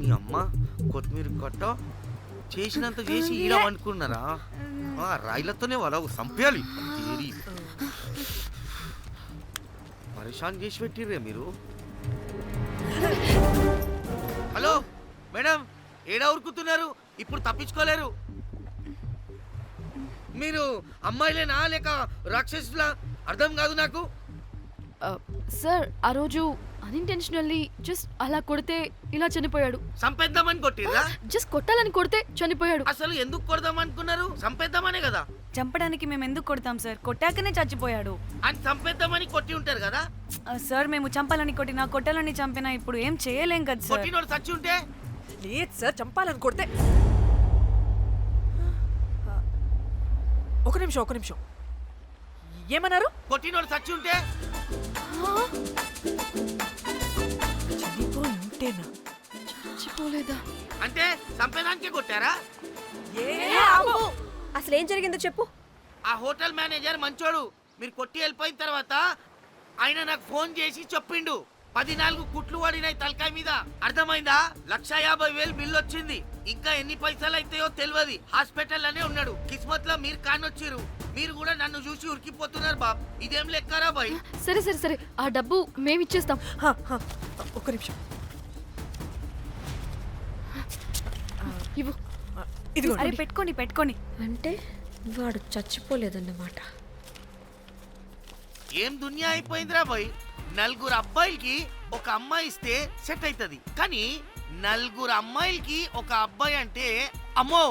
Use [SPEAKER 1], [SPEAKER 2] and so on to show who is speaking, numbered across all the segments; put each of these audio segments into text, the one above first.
[SPEAKER 1] నీ అమ్మ కొత్తిమీర కట్ట చేసినంత చేసి ఈడ అనుకున్నారా? రాయిలతోనే వాళ్ళ సంపేయాలి. పరేషాన్ చేసి పెట్టిర్రే మీరు. హలో మేడం, ఏడా ఉరుకుతున్నారు? ఇప్పుడు తప్పించుకోలేరు. మీరు అమ్మాయిలేనా లేక రాక్షసులా? అర్థం కాదు నాకు.
[SPEAKER 2] సార్ ఆ రోజు అన్ఇంటెన్షనల్లీ జస్ట్ అలా కొడితే ఇలా చనిపోయాడు.
[SPEAKER 1] సంపేద్దామని కొట్టిర్రా?
[SPEAKER 2] జస్ట్ కొట్టాలని కొడితే చనిపోయాడు.
[SPEAKER 1] అసలు ఎందుకు కొడదాం అనుకున్నారు? సంపేద్దామనే కదా.
[SPEAKER 3] చంపడానికి మేము ఎందుకు కొడతాం సార్? కొట్టాకనే చచ్చిపోయాడు.
[SPEAKER 1] అని సంపేద్దామని కొట్టి ఉంటారు కదా
[SPEAKER 3] సార్. మేము చంపాలని కొట్టినా కొట్టాలని చంపినా ఇప్పుడు ఏం చేయలేం కదా సార్.
[SPEAKER 1] కొట్టినోడు చచ్చి ఉంటే?
[SPEAKER 4] లేదు సార్, చంపాలని కొడితే. ఒక నిమిషం ఏమన్నారు?
[SPEAKER 1] కొట్టినోడు చచ్చి ఉంటే?
[SPEAKER 4] చనిపోయి ఉంటేనా?
[SPEAKER 2] చచ్చిపోలేదా?
[SPEAKER 1] అంటే సంపేదానికే కొట్టారా?
[SPEAKER 5] అసలు ఏం జరిగిందో చెప్పు.
[SPEAKER 1] ఆ హోటల్ మేనేజర్ మంచోడు. మీరు కొట్టి వెళ్ళిపోయిన తర్వాత ఆయన నాకు ఫోన్ చేసి చెప్పిండు 14 కుట్లు పడినాయి తలకాయ మీద. అర్థమైందా? 1,50,000 బిల్లు వచ్చింది. ఇంకా ఎన్ని పైసలు అయితాయో తెలియదు. హాస్పిటల్ అనే ఉన్నాడు. కిస్మత్ లో మీరు కానొచ్చిరు. మీరు కూడా నన్ను చూసి ఉరికిపోతున్నారు బాబ్. ఇదేం లెక్కరా బాయ్?
[SPEAKER 2] సరే సరే సరే, ఆ డబ్బు మేమిచ్చేస్తాం.
[SPEAKER 4] ఒక నిమిషం.
[SPEAKER 2] ఇవ్వు.
[SPEAKER 4] ఇదిగో.
[SPEAKER 3] అరే పెట్టుకోండి.
[SPEAKER 5] అంటే వాడు చచ్చిపోలేదన్నమాట.
[SPEAKER 1] ఏం దునియా అయిపోయిందిరా బాయ్. 4 అబ్బాయిలకి ఒక అమ్మాయి ఇస్తే సెట్ అవుతుంది, కానీ 4 అమ్మాయిలకి ఒక అబ్బాయి అంటే అమ్మో.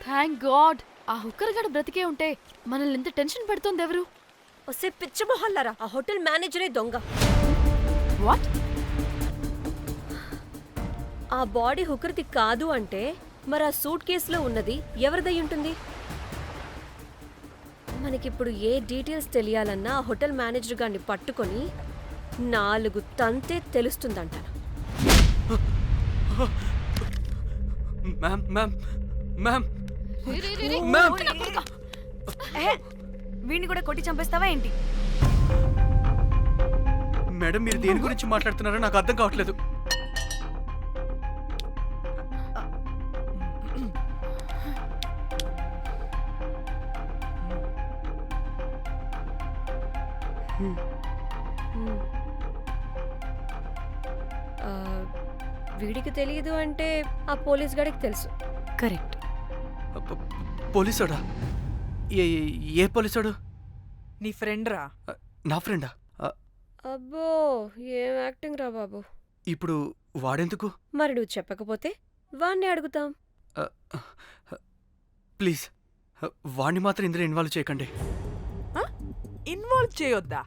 [SPEAKER 2] థ్యాంక్ గాడ్ ఆ హుక్కర్ గడ బ్రతికే ఉంటే మనల్ని ఎంత టెన్షన్ పెడుతోంది ఎవరు?
[SPEAKER 5] వస్తే పిచ్చ మొహల్లారా, ఆ హోటల్ మేనేజరే దొంగ.
[SPEAKER 2] వాట్?
[SPEAKER 5] ఆ బాడీ హుకర్ది కాదు అంటే మరి ఆ సూట్ కేసులో ఉన్నది ఎవరిదై ఉంటుంది? మనకిప్పుడు ఏ డీటెయిల్స్ తెలియాలన్నా ఆ హోటల్ మేనేజర్ గారిని పట్టుకొని 4 తంతే తెలుస్తుందంటాను.
[SPEAKER 3] వీడిని కూడా కొట్టి చంపేస్తావా ఏంటి?
[SPEAKER 6] మేడం, మీరు దేని గురించి మాట్లాడుతున్నారో నాకు అర్థం కావట్లేదు.
[SPEAKER 5] వీడికి తెలియదు అంటే ఆ పోలీస్ గాడికి తెలుసు.
[SPEAKER 3] కరెక్ట్.
[SPEAKER 6] పోలీసోడా? ఏ పోలీసోడు?
[SPEAKER 4] నీ ఫ్రెండ్ రా.
[SPEAKER 6] నా ఫ్రెండా?
[SPEAKER 5] అబ్బో, ఏం యాక్టింగ్ రా బాబు.
[SPEAKER 6] ఇప్పుడు వాడెందుకు?
[SPEAKER 5] మరి నువ్వు చెప్పకపోతే వాణ్ణి అడుగుతాం.
[SPEAKER 6] ప్లీజ్ వాడిని మాత్రం ఇందులో ఇన్వాల్వ్ చేయకండి.
[SPEAKER 4] ఇన్వాల్వ్ చేయొద్దా?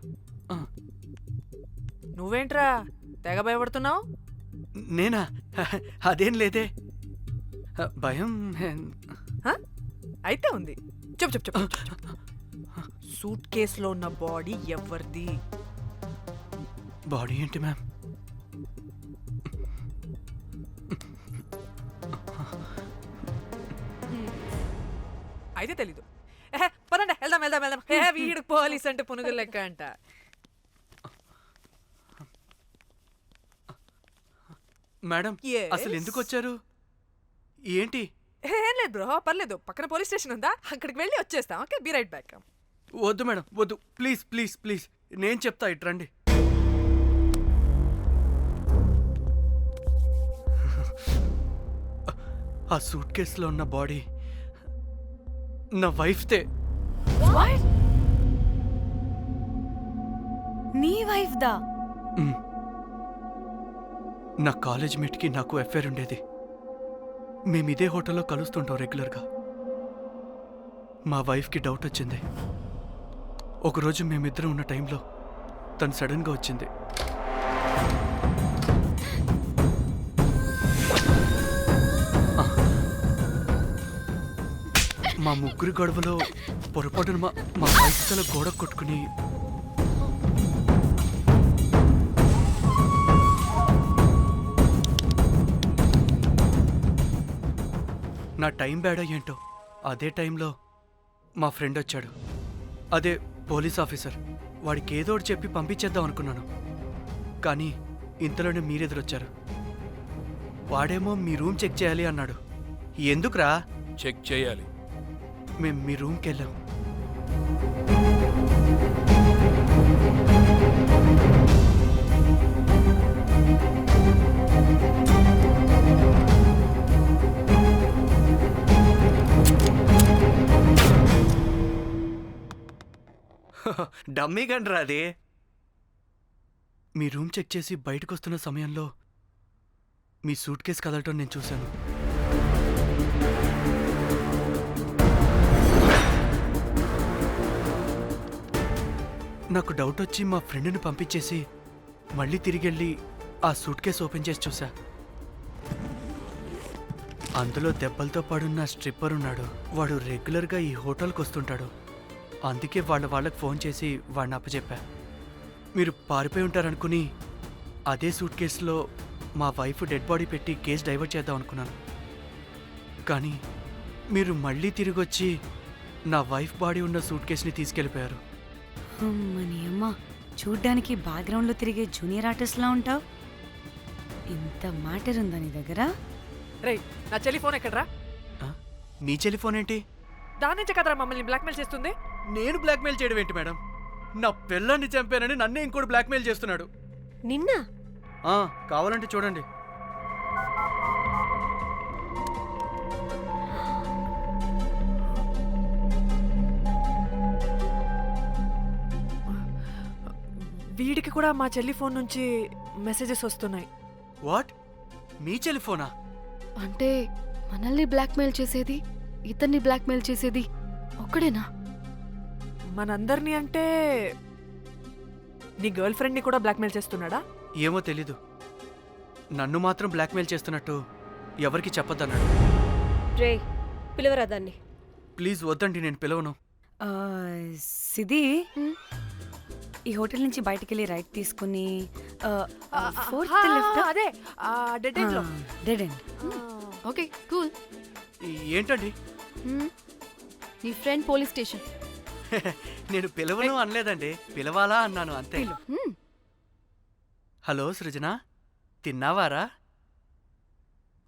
[SPEAKER 4] నువ్వేంట్రా తెగ భయపడుతున్నావు?
[SPEAKER 6] నేనా? అదేం లేదే. భయం
[SPEAKER 4] అయితే ఉంది. చెప్పు. సూట్ కేసులో ఉన్న బాడీ ఎవరిది?
[SPEAKER 6] బాడీ ఏంటి మ్యామ్?
[SPEAKER 4] అయితే తెలీదు. పదండి, వెళ్దాం. వీడు పోలీస్ అంటే పునుగులు లెక్క అంట.
[SPEAKER 6] మేడం, అసలు ఎందుకు వచ్చారు? ఏంటి?
[SPEAKER 4] ఏం లేదు బ్రో, పర్లేదు. పక్కన పోలీస్ స్టేషన్ ఉందా, అక్కడికి వెళ్ళి వచ్చేస్తాం. Okay, be right back.
[SPEAKER 6] వద్దు మేడం, వద్దు. ప్లీజ్ నేను చెప్తా, ఇట్రండి. ఆ సూట్ కేసులో ఉన్న బాడీ నా వైఫ్తే.
[SPEAKER 3] నీ వైఫ్ దా?
[SPEAKER 6] నా కాలేజ్ మేట్కి నాకు అఫైర్ ఉండేది. మేము ఇదే హోటల్లో కలుస్తుంటాం రెగ్యులర్గా. మా వైఫ్కి డౌట్ వచ్చింది. ఒకరోజు మేమిద్దరం ఉన్న టైంలో తను సడన్గా వచ్చింది. మా ముగ్గురి గొడవలో పొరపాటున మా వైఫ్ తల గోడ కొట్టుకుని నా టైం బ్యాడ్ అయ్యేంటో అదే టైంలో మా ఫ్రెండ్ వచ్చాడు. అదే పోలీస్ ఆఫీసర్. వాడికి ఏదో ఒకటి చెప్పి పంపించేద్దాం అనుకున్నాను, కానీ ఇంతలోనే మీరెదురొచ్చారు. వాడేమో మీ రూమ్ చెక్ చేయాలి అన్నాడు. ఎందుకురా?
[SPEAKER 7] చెక్ చేయాలి.
[SPEAKER 6] మేము మీ రూమ్కి వెళ్ళాం. డమ్మీ గండ్రా అది. మీ రూమ్ చెక్ చేసి బయటకు వస్తున్న సమయంలో మీ సూట్ కేసు కదలటం నేను చూశాను. నాకు డౌట్ వచ్చి మా ఫ్రెండ్ని పంపించేసి మళ్ళీ తిరిగెళ్ళి ఆ సూట్ కేసు ఓపెన్ చేసి చూసా. అందులో దెబ్బలతో పడున్న స్ట్రిప్పర్ ఉన్నాడు. వాడు రెగ్యులర్గా ఈ హోటల్కి వస్తుంటాడు. అందుకే వాళ్ళకి ఫోన్ చేసి వాడిని అప్పచెప్పా. మీరు పారిపోయి ఉంటారనుకుని అదే సూట్ కేసులో మా వైఫ్ డెడ్ బాడీ పెట్టి కేసు డైవర్ట్ చేద్దాం అనుకున్నాను. కానీ మీరు మళ్ళీ తిరిగొచ్చి నా వైఫ్ బాడీ ఉన్న సూట్ కేసుని తీసుకెళ్ళిపోయారు.
[SPEAKER 3] అమ్మని అమ్మ, చూడ్డానికి బ్యాక్గ్రౌండ్లో తిరిగే జూనియర్ ఆర్టిస్ట్లా ఉంటావు. ఇంత మ్యాటర్ ఉందా నీ దగ్గర?
[SPEAKER 4] రేయ్, నా చెల్లి ఫోన్ ఎక్కడరా?
[SPEAKER 6] ఆ? మీ టెలిఫోన్ ఏంటి?
[SPEAKER 4] దాని నుంచే కదరా మమ్మల్ని బ్లాక్మెయిల్ చేస్తుంది.
[SPEAKER 6] నేను బ్లాక్మెయిల్ చేయడం ఏంటి మేడం? నా పిల్లాన్ని చంపానని నన్నే ఇంకోటి బ్లాక్మెయిల్ చేస్తున్నాడు.
[SPEAKER 5] నిన్న
[SPEAKER 6] కావాలంటే చూడండి.
[SPEAKER 4] వీడికి కూడా మా చెల్లి ఫోన్ నుంచి మెసేజెస్ వస్తున్నాయి.
[SPEAKER 6] వాట్? మీ టెలిఫోనా?
[SPEAKER 2] అంటే మనల్ని బ్లాక్మెయిల్ చేసేది, ఇతన్ని బ్లాక్మెయిల్ చేసేది ఒక్కడేనా?
[SPEAKER 4] మనందరినీ అంటే నీ గర్ల్ ఫ్రెండ్ని కూడా బ్లాక్మెయిల్ చేస్తున్నాడా?
[SPEAKER 6] ఏమో తెలీదు. నన్ను మాత్రం బ్లాక్మెయిల్ చేస్తున్నట్టు ఎవరికి చెప్పొద్దన్నాడు.
[SPEAKER 5] రే, పిలవరా దాన్ని.
[SPEAKER 6] ప్లీజ్ వద్దండి, నేను పిలవను.
[SPEAKER 3] ఆ, సిది,
[SPEAKER 2] హ్మ్?
[SPEAKER 3] ఈ హోటల్ నుంచి బయటికి వెళ్ళి రైట్ తీసుకుని ఫోర్త్
[SPEAKER 4] ఆ,
[SPEAKER 3] లెఫ్ట్.
[SPEAKER 4] అదే డెడ్ ఎండ్ లో.
[SPEAKER 3] Dead end.
[SPEAKER 2] Okay, cool.
[SPEAKER 6] ఏంటండి?
[SPEAKER 2] నీ ఫ్రెండ్ పోలీస్ స్టేషన్.
[SPEAKER 6] నేను పిలవను అనలేదండి, పిలవాలా అన్నాను అంతే.
[SPEAKER 2] హ్మ్.
[SPEAKER 6] హలో సృజన, తిన్నావారా?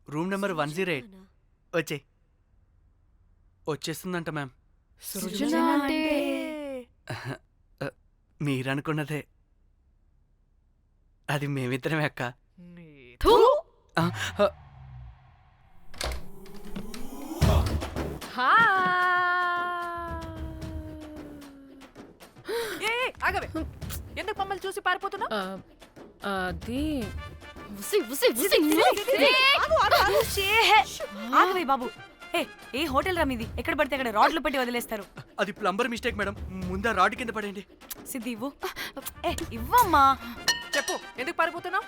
[SPEAKER 6] Room number 108. వచ్చేస్తుందంట మ్యామ్.
[SPEAKER 2] సృజన అంటే
[SPEAKER 6] మీరనుకున్నదే. అది మేమిద్దరమే అక్క.
[SPEAKER 2] థూ!
[SPEAKER 6] ఆ, ఆ,
[SPEAKER 4] ఆగవే, ఎందుకు మమ్మల్ని చూసి పారిపోతున్నా?
[SPEAKER 2] అది ఉసి ఉసి ఉసి.
[SPEAKER 3] ఆగవే బాబు. ఏ హోటల్ రా మీది? ఎక్కడ పడితే అక్కడ రాడ్లు పెట్టి వదిలేస్తారు.
[SPEAKER 6] అది ప్లంబర్ మిస్టేక్ మేడం. ముందా రాడ్ కింద పడండి.
[SPEAKER 3] సిద్ధి ఇవ్వు. ఇవ్వమ్మా.
[SPEAKER 4] చెప్పు, ఎందుకు పారిపోతున్నావు?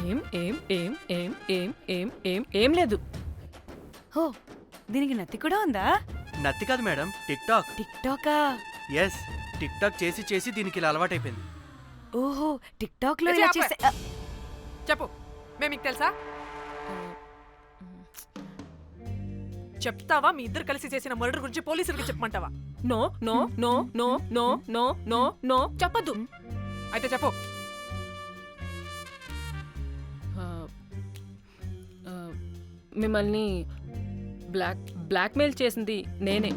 [SPEAKER 8] ఏం ఏం ఏం ఏం ఏం ఏం ఏం ఏం లేదు.
[SPEAKER 3] ఓ, దీనికి నత్తి కూడా ఉందా?
[SPEAKER 6] నత్తి కాదు మేడం, టిక్ టాక్.
[SPEAKER 3] టిక్ టాకా?
[SPEAKER 6] ఎస్, టిక్ టాక్ చేసి చేసి దీనికి ఇలా అలవాటైపోయింది.
[SPEAKER 3] ఓహో, టిక్ టాక్ లో
[SPEAKER 4] ఏ
[SPEAKER 3] ఇలా
[SPEAKER 4] ఆపే.
[SPEAKER 3] చేసే.
[SPEAKER 4] చెప్పు, మేము మీకు తెలుసా? చెప్తావా? మీ ఇద్దరు కలిసి చేసిన మర్డర్ గురించి పోలీసులకి చెప్పమంటావా?
[SPEAKER 8] No no no no no no no no చెప్పద్దు.
[SPEAKER 4] అయితే చెప్పు.
[SPEAKER 8] మిమ్మల్ని బ్లాక్మెయిల్ చేసింది నేనే.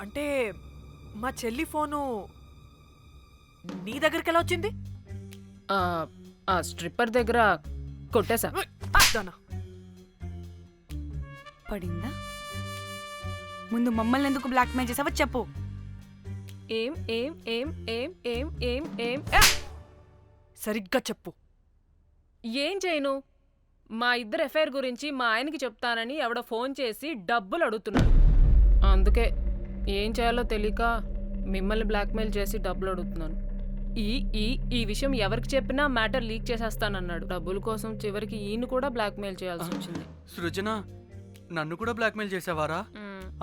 [SPEAKER 4] అంటే మా చెల్లి ఫోను నీ దగ్గరికి ఎలా వచ్చింది?
[SPEAKER 8] ఆ స్ట్రిప్పర్ దగ్గర కొట్టేశా.
[SPEAKER 4] దానా,
[SPEAKER 3] పడిందా? ముందు మమ్మల్ని ఎందుకు బ్లాక్మెయిల్ చేసావో చెప్పు.
[SPEAKER 8] ఏం ఏం ఏం ఏం ఏం ఏం ఏం
[SPEAKER 4] సరిగ్గా చెప్పు.
[SPEAKER 8] ఏం చేయను? మా ఇద్దరు ఎఫ్ఐఆర్ గురించి మా ఆయనకి చెప్తానని ఎవడో ఫోన్ చేసి డబ్బులు అడుగుతున్నాడు. అందుకే ఏం చేయాలో తెలియక మిమ్మల్ని బ్లాక్మెయిల్ చేసి డబ్బులు అడుగుతున్నాను. ఈ ఈ ఈ విషయం ఎవరికి చెప్పినా మ్యాటర్ లీక్ చేసేస్తానన్నాడు. డబ్బుల కోసం చివరికి ఈయన కూడా బ్లాక్మెయిల్ చేయాల్సి వచ్చింది.
[SPEAKER 6] సృజన, నన్ను కూడా బ్లాక్మెయిల్ చేసావారా?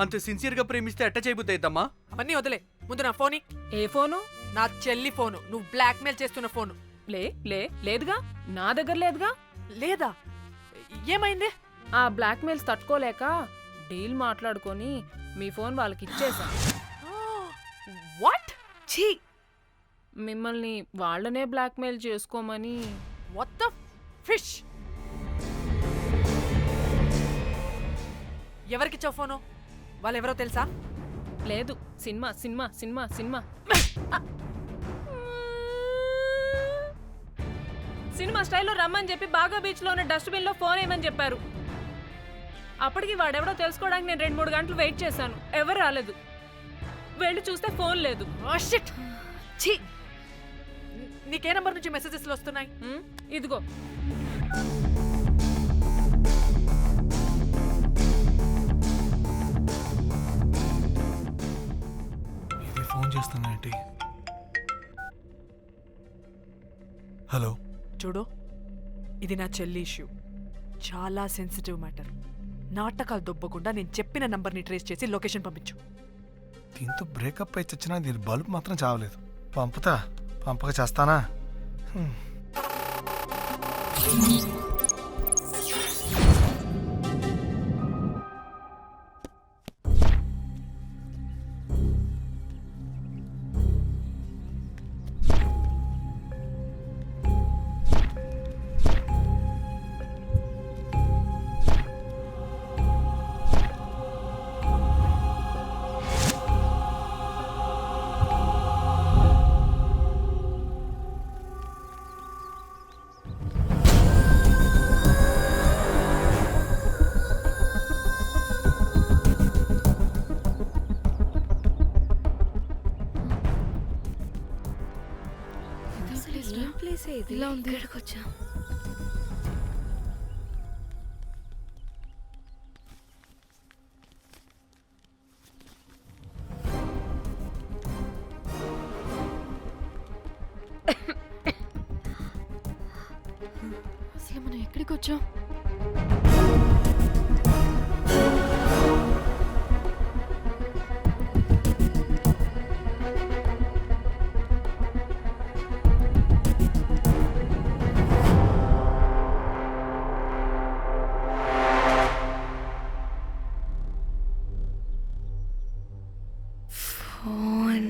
[SPEAKER 6] అంత సిన్సియర్గా ప్రేమిస్తే ఎట్ట చేయబుద్ది అయిద్దమ్మా?
[SPEAKER 4] అవన్నీ వదిలే, ముందు నా ఫోని.
[SPEAKER 8] ఏ ఫోను?
[SPEAKER 4] నా చెల్లి ఫోను, నువ్వు బ్లాక్మెయిల్ చేస్తున్న ఫోను.
[SPEAKER 8] లేదుగా, నా దగ్గర లేదుగా.
[SPEAKER 4] లేదా? ఏమైంది?
[SPEAKER 8] ఆ బ్లాక్మెయిల్స్ తట్టుకోలేక డీల్ మాట్లాడుకొని మీ ఫోన్ వాళ్ళకి ఇచ్చేసా.
[SPEAKER 3] ఛీ!
[SPEAKER 8] మిమ్మల్ని వాళ్ళనే బ్లాక్మెయిల్ చేసుకోమని.
[SPEAKER 4] What the fish. ఎవరికిచ్చావు ఫోను? వాళ్ళెవరో తెలుసా?
[SPEAKER 8] లేదు, cinema cinema cinema cinema cinema స్టైల్లో రమ్మని చెప్పి బాగా బీచ్లో ఉన్న డస్ట్బిన్లో ఫోన్ వేయమని చెప్పారు. అప్పటికి వాడెవడో తెలుసుకోవడానికి నేను 2-3 గంటలు వెయిట్ చేశాను. ఎవరు రాలేదు. వెళ్ళి చూస్తే ఫోన్ లేదు.
[SPEAKER 4] Oh shit. ఛీ! నీకే నంబర్ నుంచి మెసేజెస్లు వస్తున్నాయి?
[SPEAKER 8] ఇదిగో.
[SPEAKER 7] ఇది ఫోన్ చేస్తున్నానంటే. హలో.
[SPEAKER 4] చూడు, ఇది నా చెల్లి ఇష్యూ. చాలా సెన్సిటివ్ మ్యాటర్. నాటకాలు దొబ్బకుండా నేను చెప్పిన నంబర్ని ట్రేస్ చేసి లొకేషన్ పంపించు.
[SPEAKER 7] దీంతో బ్రేకప్ అయి చచ్చినా దీని బల్బ్ మాత్రం చావలేదు. పంపుతా, పంపక చేస్తానా?
[SPEAKER 5] ఏం ప్లేసే ఇది?
[SPEAKER 2] ఇలా ఉంది.
[SPEAKER 5] ఇక్కడికి వచ్చా.
[SPEAKER 2] అసలు మనం ఎక్కడికి వచ్చాం?
[SPEAKER 3] ఫోన్.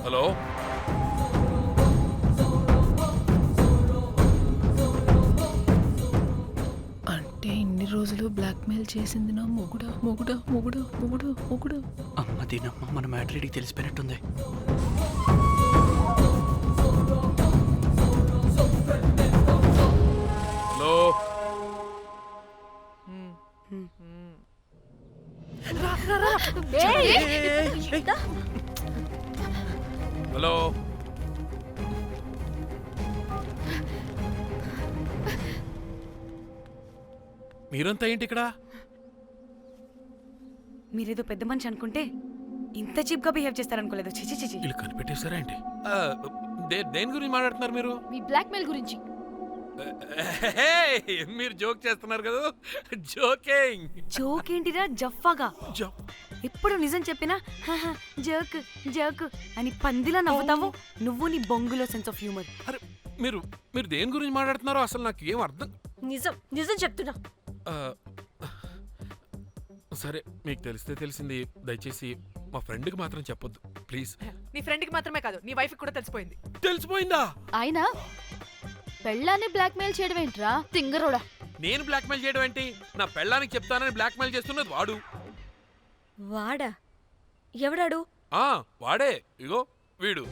[SPEAKER 9] హలో.
[SPEAKER 8] అంటే ఇన్ని రోజులు బ్లాక్మెయిల్ చేసింది నా మొగుడా మొగుడా మొగుడా మొగుడా మొగుడా.
[SPEAKER 6] అమ్మ దీనమ్మ, మన మ్యాట్రీడికి తెలిసిపోయినట్టుంది.
[SPEAKER 9] హలో. హలో. మీరంతా ఏంటి ఇక్కడ?
[SPEAKER 3] మీరేదో పెద్ద మనిషి అనుకుంటే ఇంత చీప్ గా బిహేవ్ చేస్తారనుకోలేదు. చిచి చిచి.
[SPEAKER 9] వీళ్ళు కనిపెట్టేశారా ఏంటి? దేని గురించి మాట్లాడుతున్నారు మీరు?
[SPEAKER 2] మీ బ్లాక్మెయిల్ గురించి.
[SPEAKER 9] మీరు జోక్ చేస్తున్నారు కదా. జోకింగ్.
[SPEAKER 3] జోక్ ఏంటిరా జఫ్ఫాగా? ఎప్పుడు నిజం చెప్పినా జోక్ జోక్ అని పందిలా నవ్వుతావు. నువ్వు నీ బొంగులో సెన్స్ ఆఫ్ హ్యూమర్.
[SPEAKER 9] అరే మీరు మీరు దేని గురించి మాట్లాడుతున్నారో అసలు నాకు ఏం అర్థం.
[SPEAKER 5] నిజం నిజం చెప్తున్నా.
[SPEAKER 9] ఆ, సరే, మీకు తెలిస్తే తెలిసింది. దయచేసి మా ఫ్రెండ్కి మాత్రం చెప్పొద్దు ప్లీజ్.
[SPEAKER 4] నీ ఫ్రెండ్కి మాత్రమే కాదు, నీ వైఫ్కి కూడా తెలిసిపోయింది.
[SPEAKER 9] తెలిసిపోయిందా?
[SPEAKER 2] అయినా పెళ్ళాన్ని బ్లాక్మెయిల్ చేయడం ఏంట్రా తింగరోడా?
[SPEAKER 9] నేను బ్లాక్మెయిల్ చేయడం ఏంటి? నా పెళ్ళానికి చెప్తానని బ్లాక్మెయిల్ చేస్తున్నది వాడు.
[SPEAKER 5] వాడా? ఎవడాడు?
[SPEAKER 9] వాడే. ఇగో వీడు.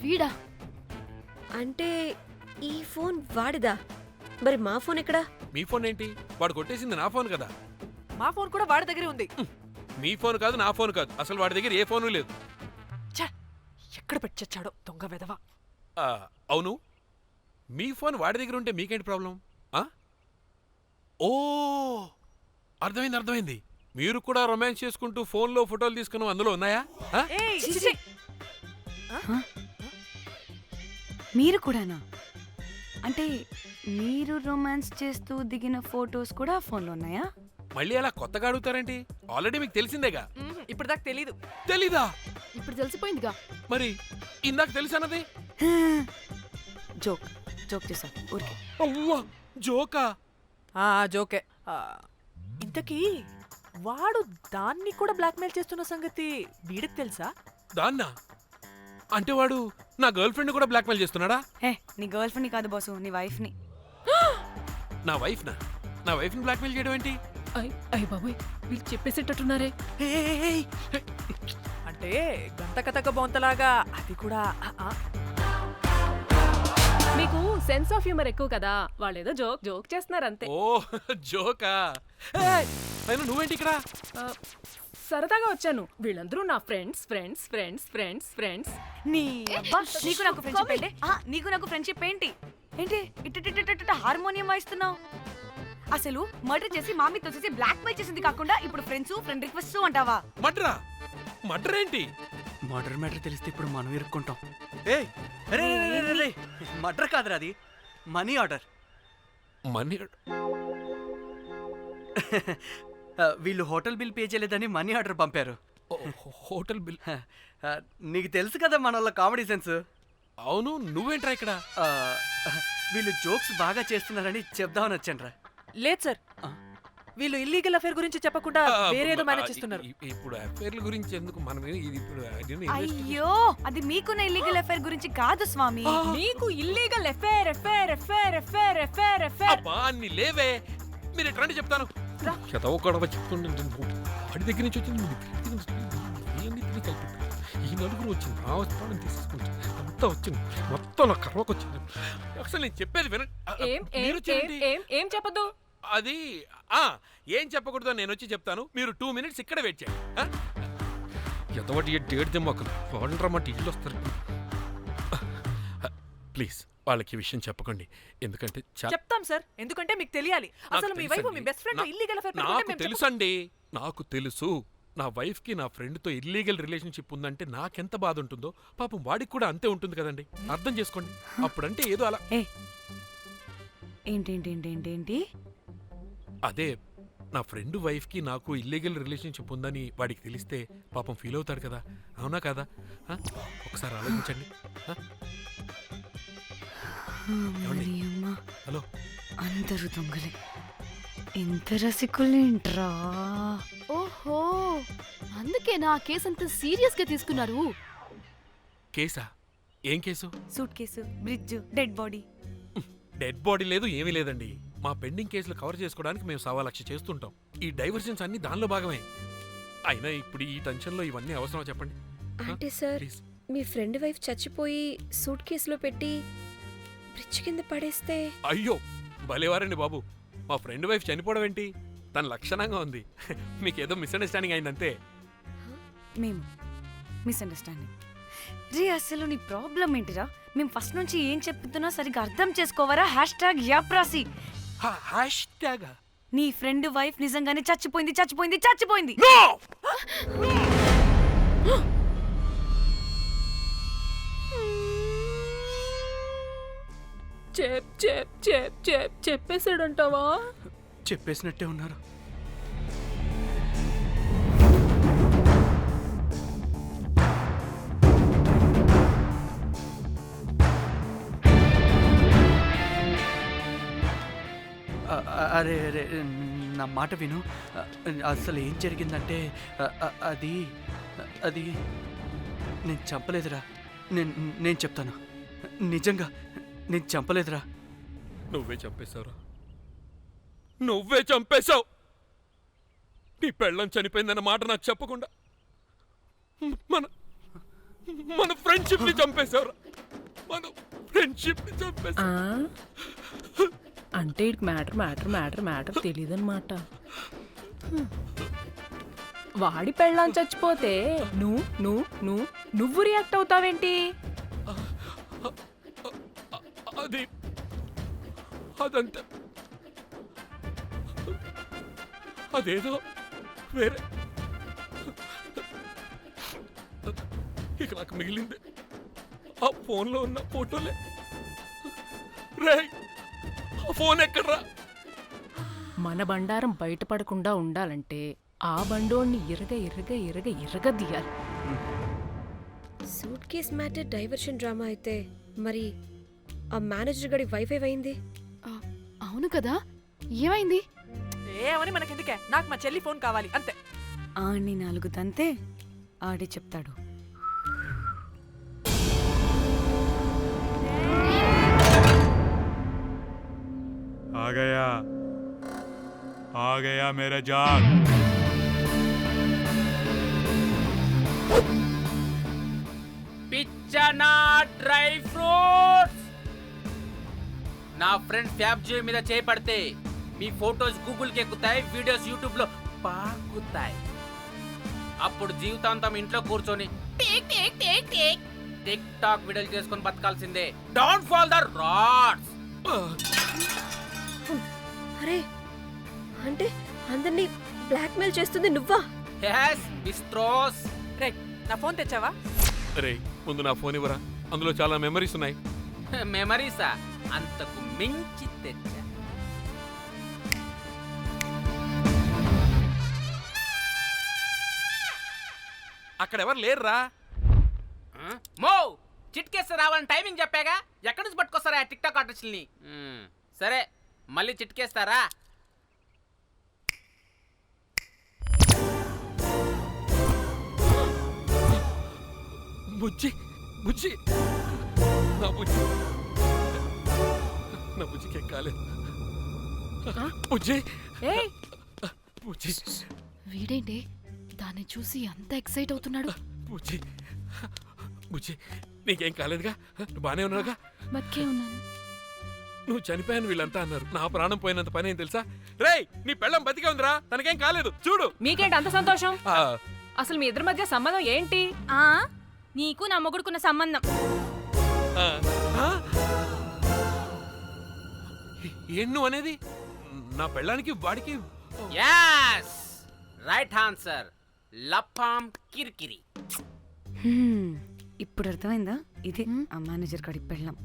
[SPEAKER 2] వీడా?
[SPEAKER 5] అంటే ఈ ఫోన్ వాడిదా? మరి మా ఫోన్ ఎక్కడా?
[SPEAKER 9] మీ ఫోన్ ఏంటి? వాడు కొట్టేసింది నా ఫోన్ కదా.
[SPEAKER 4] మా ఫోన్ కూడా వాడి దగ్గరే ఉంది.
[SPEAKER 9] మీ ఫోన్ కాదు, నా ఫోన్ కాదు, అసలు వాడి దగ్గర ఏ ఫోను లేదు.
[SPEAKER 4] ఛ! ఎక్కడ పెట్టొచ్చాడో దొంగ వెధవ.
[SPEAKER 9] అవును, మీ ఫోన్ వాడి దగ్గర ఉంటే మీకేంటి ప్రాబ్లం? ఓ, అర్థమైంది. మీరు కూడా రొమాన్స్ చేసుకుంటూ ఫోన్లో ఫోటోలు తీసుకున్నాం, అందులో ఉన్నాయా?
[SPEAKER 4] ఏయ్, చిచి!
[SPEAKER 3] మీరు కూడానా? అంటే మీరు రొమాన్స్ చేస్తూ దిగిన ఫొటోస్ కూడా ఫోన్లో ఉన్నాయా?
[SPEAKER 9] మళ్ళీ అలా కొత్తగా అడుగుతారేంటి? ఆల్రెడీ మీకు తెలిసిందేగా.
[SPEAKER 4] ఇప్పుడు దాకా తెలీదు.
[SPEAKER 9] తెలీదా?
[SPEAKER 2] ఇప్పుడు తెలిసిపోయిందిగా.
[SPEAKER 9] మరి ఇందాక తెలిసన్నది?
[SPEAKER 3] జోక్ చేశాను ఊరికే.
[SPEAKER 9] అవ్వా, జోకా?
[SPEAKER 4] జోకే. ఇంతకీ వాడు దాన్ని కూడా బ్లాక్మెయిల్ చేస్తున్న సంగతి వీడికి తెలుసా?
[SPEAKER 9] దాన్నా? అంటే వాడు నా గర్ల్ ఫ్రెండ్ కూడా బ్లాక్మెయిల్ చేస్తున్నాడా?
[SPEAKER 3] నీ గర్ల్ ఫ్రెండ్ని కాదు బాసు, నీ వైఫ్ని.
[SPEAKER 9] నా వైఫ్ని బ్లాక్మెయిల్ చేయడం ఏంటి?
[SPEAKER 8] అయ్య బాబోయ్, వీళ్ళు చెప్పేసేటట్టున్నారే.
[SPEAKER 4] అంటే గంత కథక బొంతలాగా అది కూడా
[SPEAKER 8] మీకు సెన్స్ ఆఫ్ హ్యూమర్ ఎక్కువ కదా, వాళ్ళేదో జోక్ చేస్తున్నారు అంతే.
[SPEAKER 9] ఓ, జోకా? అయినా నువ్వేంటి ఇక్కడ?
[SPEAKER 8] సరదాగా వచ్చాను. వీళ్ళందరూ నా ఫ్రెండ్స్.
[SPEAKER 3] నీ అబ్బా, నీకు నాకు ఫ్రెండ్షిప్ ఏంటి? నీకు నాకు ఫ్రెండ్షిప్ ఏంటి? ఇట్ట హార్మోనియం వాయిస్తున్నావు. అసలు మర్డర్ చేసి మామితో చేసి బ్లాక్ మెయిల్ చేసింది కాకుండా ఇప్పుడు ఫ్రెండ్ రిక్వెస్ట్ అంటావా?
[SPEAKER 9] మర్డర్ ఏంటి?
[SPEAKER 6] మర్డర్ మ్యాటర్ తెలిస్తే ఇప్పుడు మనం ఇరుక్కుంటాం. మర్డర్ కాదురా, అది మనీ ఆర్డర్.
[SPEAKER 9] మనీ?
[SPEAKER 6] వీళ్ళు హోటల్ బిల్ పే చేయలేదని మనీ ఆర్డర్ పంపారు.
[SPEAKER 9] Hotel bill?
[SPEAKER 6] నీకు తెలుసు కదా మన వాళ్ళ కామెడీ సెన్స్.
[SPEAKER 9] అవును, నువ్వేంట్రా ఇక్కడ?
[SPEAKER 6] వీళ్ళు జోక్స్ బాగా చేస్తున్నారని చెప్దామని వచ్చానురా.
[SPEAKER 4] లేదు సార్, వీళ్ళు ఇల్లీగల్ అఫేర్ గురించి చెప్పకుండా వేరేదో మేనేజ్ చేస్తున్నారు.
[SPEAKER 9] ఇప్పుడు అఫేర్ల గురించి ఎందుకు మనం ఇది ఇప్పుడు
[SPEAKER 3] అయ్యో, అది మీకున్న ఇల్లీగల్ అఫేర్ గురించి కాదు స్వామి.
[SPEAKER 8] మీకు ఇల్లీగల్ ఎఫేర్.
[SPEAKER 9] అబ్బా, అన్ని లేవే. మీరు ఎట్లా చెప్తాను. గొడవ చెప్తుండే వాడి దగ్గర నుంచి వచ్చింది, కలిపి ఈ నలుగురు వచ్చింది, నా వస్తానని తీసుకుంటే అంతా వచ్చింది, మొత్తం నా కర్వకు వచ్చింది. అసలు నేను చెప్పేది వినండి.
[SPEAKER 8] ఏం చెప్పదు?
[SPEAKER 9] అది ఏం చెప్పకూడదు, నేను వచ్చి చెప్తాను. మీరు 2 minutes ఇక్కడ వెయిట్ చేయండి. ఎంతవాటి డేట్ దెమ్మకలు వాడంటారన్నమాట, ఇల్లు వస్తారు. ప్లీజ్ వాళ్ళకి ఈ విషయం చెప్పకండి, ఎందుకంటే
[SPEAKER 4] చెప్తాం సార్, ఎందుకంటే మీకు తెలియాలి. అసలు మీ వైఫ్ మీ బెస్ట్ ఫ్రెండ్ ఇల్లీగల్ అఫేర్
[SPEAKER 9] నాకు తెలుసండి, నాకు తెలుసు. నా వైఫ్ కి నా ఫ్రెండ్ తో ఇల్లీగల్ రిలేషన్షిప్ ఉందంటే నాకెంత బాధ ఉంటుందో పాపం వాడికి కూడా అంతే ఉంటుంది కదండి. అర్థం చేసుకోండి. అప్పుడంటే ఏదో అలా.
[SPEAKER 3] ఏంటి?
[SPEAKER 9] అదే, నా ఫ్రెండ్ వైఫ్ కి నాకు ఇల్లీగల్ రిలేషన్షిప్ ఉందని వాడికి తెలిస్తే పాపం ఫీల్ అవుతాడు కదా, అవునా కదా? ఒకసారి ఆలోచించండి. హలో,
[SPEAKER 3] అందరూ దొంగలే, ఎంత రసికులేంట్రా.
[SPEAKER 2] ఓహో, అందుకే నా కేసు అంత సీరియస్ గా తీసుకున్నారు.
[SPEAKER 9] కేసా? ఏం case?
[SPEAKER 3] Suit case, bridge, dead body.
[SPEAKER 9] Dead body లేదు, ఏమీ లేదండి. మా పెండింగ్ కేసులు కవర్ చేసుకోవడానికి మేము 1,00,000 చేస్తుంటాం. ఈ డైవర్షన్స్ అన్ని దానిలో భాగమే. అయినా ఇప్పుడు ఈ టెన్షన్లో ఇవన్నీ అవసరం చెప్పండి.
[SPEAKER 5] అంటే సార్, మీ ఫ్రెండ్ వైఫ్ చచ్చిపోయి సూట్ కేసులో పెట్టి బ్రిడ్జ్ కింద పడేస్తే?
[SPEAKER 9] అయ్యో, భలేవారండి బాబు. మా ఫ్రెండ్ వైఫ్ చనిపోవడం ఏంటి, తన లక్షణంగా ఉంది. మీకేదో మిస్అండర్స్టాండింగ్ అయిందంతే.
[SPEAKER 3] మేము మిస్అండర్స్టాండింగ్ రీ. అసలు నీ ప్రాబ్లం ఏంటిరా? మేము ఫస్ట్ నుంచి ఏం చెప్తున్నా సరిగ్గా అర్థం చేసుకోవరా? #యాప్రాసి. నీ ఫ్రెండ్ వైఫ్ నిజంగానే చచ్చిపోయింది.
[SPEAKER 8] చెప్పేసాడంటావా?
[SPEAKER 6] చెప్పేసినట్టే ఉన్నారు. అరే నా మాట విను. అసలు ఏం జరిగిందంటే అది నేను చంపలేదురా. నేను చెప్తాను, నిజంగా నేను చంపలేదురా.
[SPEAKER 9] నువ్వే చంపేశావు. నీ పెళ్ళం చనిపోయిందన్న మాట నాకు చెప్పకుండా మన ఫ్రెండ్షిప్ ని చంపేశావురా.
[SPEAKER 8] అంటే మ్యాటర్ తెలియదన్నమాట. వాడి పెళ్ళాం చచ్చిపోతే నువ్వు రియాక్ట్ అవుతావేంటి?
[SPEAKER 9] అది అదంతా అదేదో వేరే. ఇక నాకు మిగిలింది ఆ ఫోన్లో ఉన్న ఫోటోలే. రేయ్, ఆ ఫోన్ ఎక్కడ్రా?
[SPEAKER 8] మన బండారం బయటపడకుండా ఉండాలంటే ఆ బండోణ్ణి ఇరగదీయాలి.
[SPEAKER 5] Suitcase matter diversion drama అయితే మరి ఆ మేనేజర్ గడి వైఫై అయింది.
[SPEAKER 2] ఆ, అవును కదా, ఏమైంది?
[SPEAKER 4] ఏమని మనకెందుకే, నాకు మా చెల్లి ఫోన్ కావాలి అంతే.
[SPEAKER 3] ఆడిని 4 తంతే ఆడే చెప్తాడు.
[SPEAKER 10] आ गया मेरा जाग.
[SPEAKER 1] పిచ్చనా డ్రై ఫ్రూట్స్. నా ఫ్రెండ్ ఫ్యాబ్జీ మీద చేపడితే మీ ఫోటోస్ గూగుల్కి ఎక్కుతాయి, వీడియోస్ యూట్యూబ్లో పాకుతాయి. అప్పుడు జీవితాంతం ఇంట్లో కూర్చొని టిక్ టాక్ వీడియోలు చేసుకొని బతకాల్సిందే. Don't fall the rods.
[SPEAKER 5] అరే అంటే అందరినీ బ్లాక్మెయిల్ చేస్తుంది నువ్వా?
[SPEAKER 1] yes బిస్ట్రోస్.
[SPEAKER 4] రే, నా ఫోన్ తెచ్చావా?
[SPEAKER 9] రే, ముందు నా ఫోన్ ఇవ్వరా, అందులో చాలా మెమరీస్ ఉన్నాయి.
[SPEAKER 1] మెమరీసా? అంతకు మించి తెచ్చా.
[SPEAKER 9] అక్కడ ఎవరు లేరురా.
[SPEAKER 1] మో చిట్కేస్తే రావాలని టైమింగ్ చెప్పాగా, ఎక్కడి నుంచి పట్టుకొస్తారా టిక్ టాక్ ఆర్టిస్టుల్ని? సరే, మళ్ళీ చిట్కేస్తారా?
[SPEAKER 9] బుజ్జి బుజ్జి నా బుజ్జి నా బుజ్జికి ఎక్కాలేదు. బుజ్జి
[SPEAKER 8] ఏయ్,
[SPEAKER 9] బుజ్జి
[SPEAKER 2] వీడేంటి దాన్ని చూసి అంత ఎక్సైట్ అవుతున్నాడు?
[SPEAKER 9] బుజ్జి బుజ్జి నీకేం కాలేదుగా? నువ్వు బానే ఉన్నావుగా?
[SPEAKER 2] బతికే ఉన్నాను.
[SPEAKER 9] నువ్వు చనిపోయాను వీళ్ళంతా అన్నారు. నా ప్రాణం పోయినంత పని ఏం తెలుసా? రేయ్, నీ పెళ్ళం బతికే ఉందిరా, తనకేం కాలేదు చూడు.
[SPEAKER 8] మీకేంటి అంత సంతోషం?
[SPEAKER 9] ఆ,
[SPEAKER 8] అసలు మీ ఇద్దరి మధ్య సంబంధం ఏంటి?
[SPEAKER 3] నీకు నా మొగుడుకున్న సంబంధం.
[SPEAKER 9] ఆ, ఆ? ఏం నువ్వు అనేది? నా పెళ్ళానికి వాడికి
[SPEAKER 1] yes రైట్ ఆన్సర్. లపాం కిరికిరి.
[SPEAKER 3] ఇప్పుడు అర్థమైందా? ఇదే ఆ మేనేజర్ గడి పెళ్ళం.